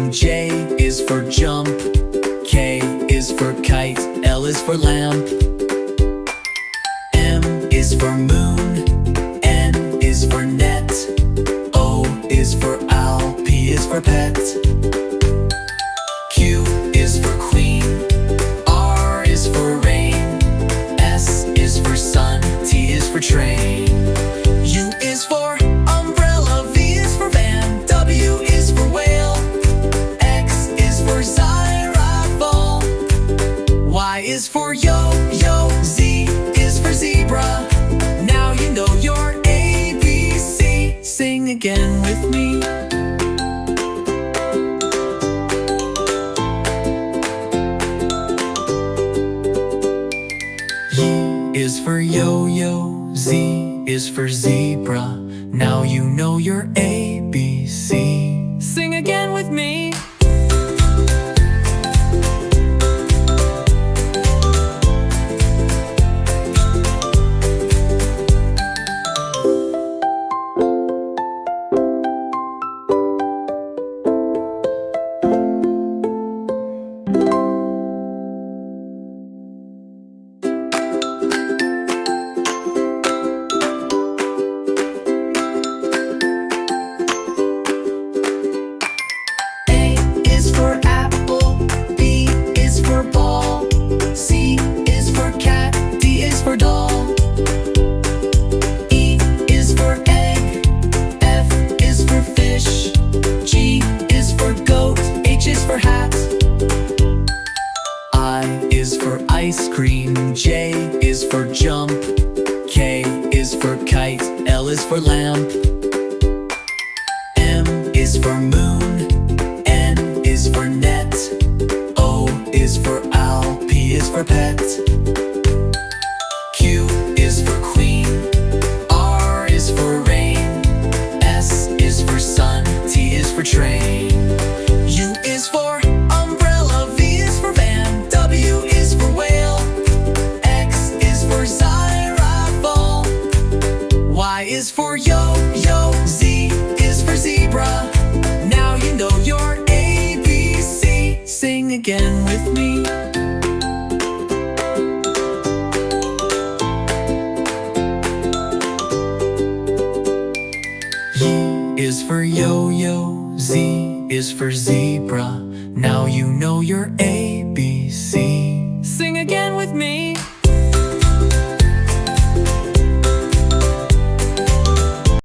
cream. J is for jump. K is for kite. L is for lamp. M is for moon. N is for net. O is for owl. P is for pet. Q is for queen. R is for rain. S is for sun. T is for train. U is for umbrella. V is for van. W is for whale. X is for xylophone. Y is for yo-yo. Z is for zebra. Now you know your ABC. Sing again with me. Y is for yo-yo. Z is for zebra. Now you know your ABC. Sing again with me. Ice cream. J is for jump. K is for kite. L is for lamp. M is for moon. N is for net. O is for owl. P is for pet. Q is for queen. R is for rain. S is for sun. T is for train. U is for umbrella. V is for van. W is for whale. X is for xylophone. Y is for yo-yo. Z is for zebra. Now you know your ABC. Sing again with me. Y is for yo-yo. Z is for zebra. Now you know your ABC. Sing again with me.